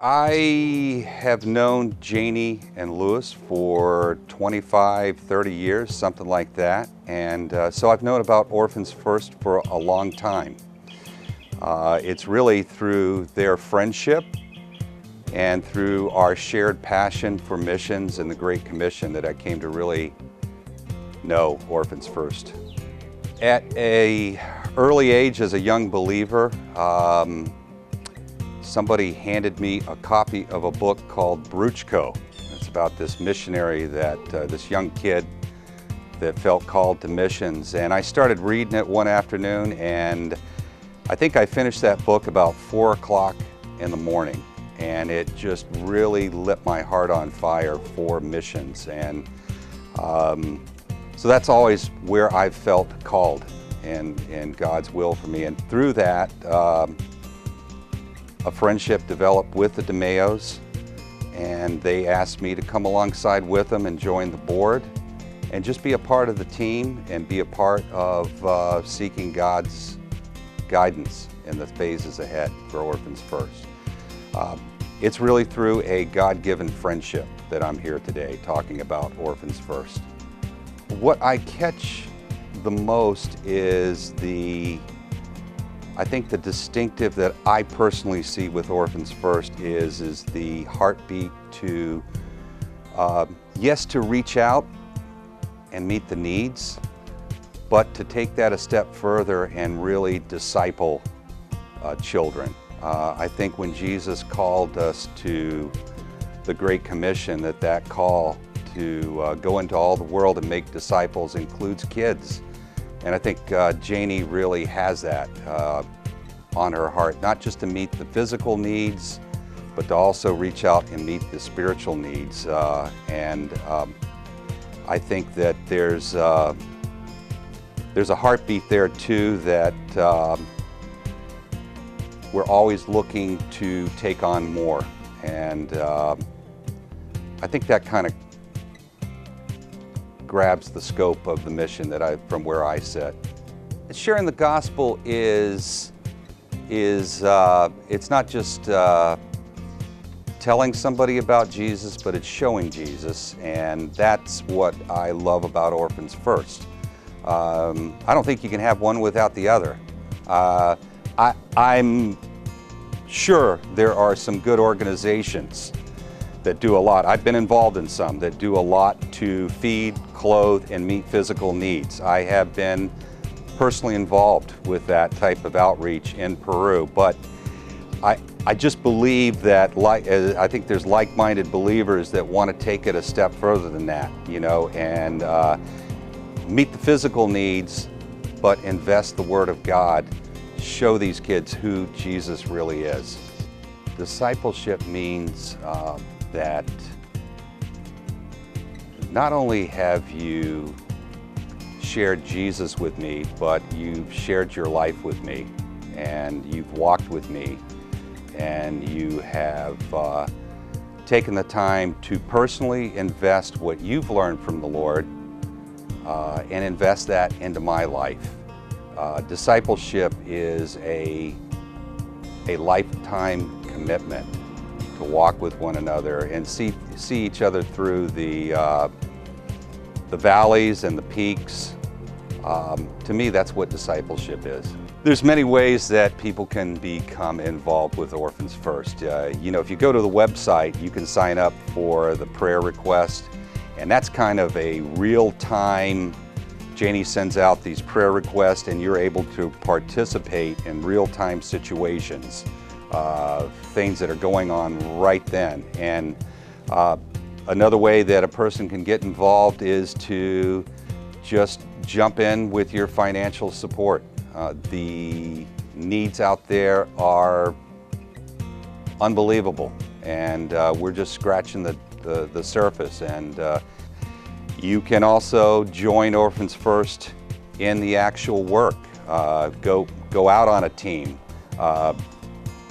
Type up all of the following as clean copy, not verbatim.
I have known Janie and Lewis for 25, 30 years, something like that. And so I've known about Orphans First for a long time. It's really through their friendship and through our shared passion for missions and the Great Commission that I came to really know Orphans First. At an early age as a young believer, somebody handed me a copy of a book called Bruchko. It's about this missionary this young kid that felt called to missions. And I started reading it one afternoon, and I think I finished that book about 4 o'clock in the morning. And it just really lit my heart on fire for missions. And so that's always where I've felt called and God's will for me. And through that, a friendship developed with the DeMayos, and they asked me to come alongside with them and join the board and just be a part of the team and be a part of seeking God's guidance in the phases ahead for Orphans First. It's really through a God-given friendship that I'm here today talking about Orphans First. What I catch the most is I think the distinctive that I personally see with Orphans First is the heartbeat to, yes, to reach out and meet the needs, but to take that a step further and really disciple children. I think when Jesus called us to the Great Commission, that call to go into all the world and make disciples includes kids. And I think Janie really has that on her heart, not just to meet the physical needs, but to also reach out and meet the spiritual needs. And I think that there's a heartbeat there too that we're always looking to take on more. And I think that kind of grabs the scope of the mission from where I sit. Sharing the gospel is it's not just telling somebody about Jesus, but it's showing Jesus, and that's what I love about Orphans First. I don't think you can have one without the other. I'm sure there are some good organizations that do a lot. I've been involved in some that do a lot to feed, clothe, and meet physical needs. I have been personally involved with that type of outreach in Peru, but I just believe that I think there's like-minded believers that want to take it a step further than that, and meet the physical needs, but invest the Word of God, show these kids who Jesus really is. Discipleship means that not only have you shared Jesus with me, but you've shared your life with me, and you've walked with me, and you have taken the time to personally invest what you've learned from the Lord and invest that into my life. Discipleship is a lifetime commitment to walk with one another and see each other through the valleys and the peaks. To me, that's what discipleship is. There's many ways that people can become involved with Orphans First. If you go to the website, you can sign up for the prayer request, and that's kind of a real-time. Janie sends out these prayer requests, and you're able to participate in real-time situations, things that are going on right then. And another way that a person can get involved is to just jump in with your financial support. The needs out there are unbelievable, and we're just scratching the surface. And you can also join Orphans First in the actual work. Go out on a team.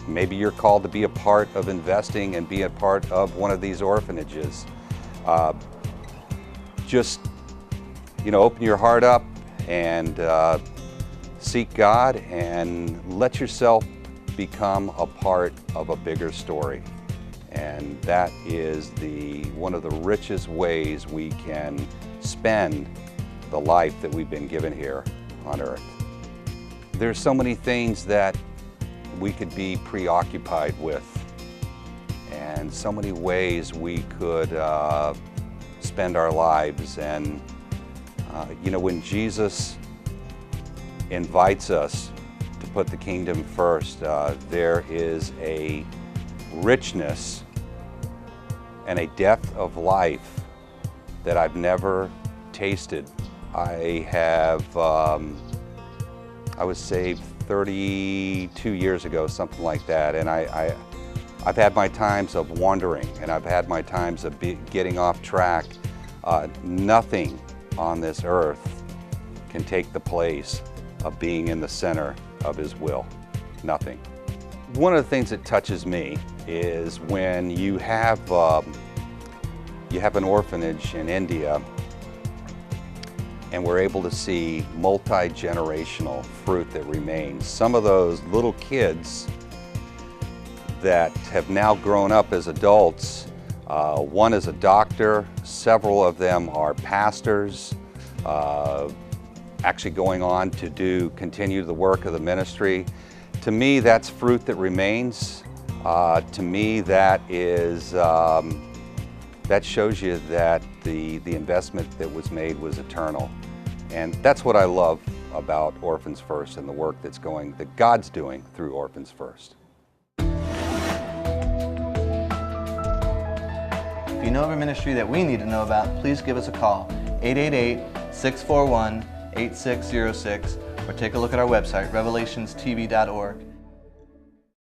Maybe you're called to be a part of investing and be a part of one of these orphanages. Just open your heart up and seek God and let yourself become a part of a bigger story. And that is one of the richest ways we can spend the life that we've been given here on earth. There's so many things that we could be preoccupied with, and so many ways we could spend our lives. And you know, when Jesus invites us to put the kingdom first, there is a richness and a depth of life that I've never tasted. I was saved 32 years ago, something like that, and I've had my times of wandering, and I've had my times of getting off track. Nothing on this earth can take the place of being in the center of His will. Nothing. One of the things that touches me is when you have an orphanage in India, and we're able to see multi-generational fruit that remains. Some of those little kids that have now grown up as adults, one is a doctor, several of them are pastors, actually going on to continue the work of the ministry. To me, that's fruit that remains. To me, that is, that shows you that the investment that was made was eternal. And that's what I love about Orphans First and the work that God's doing through Orphans First. If you know of a ministry that we need to know about, please give us a call, 888-641-8606, or take a look at our website, revelationstv.org.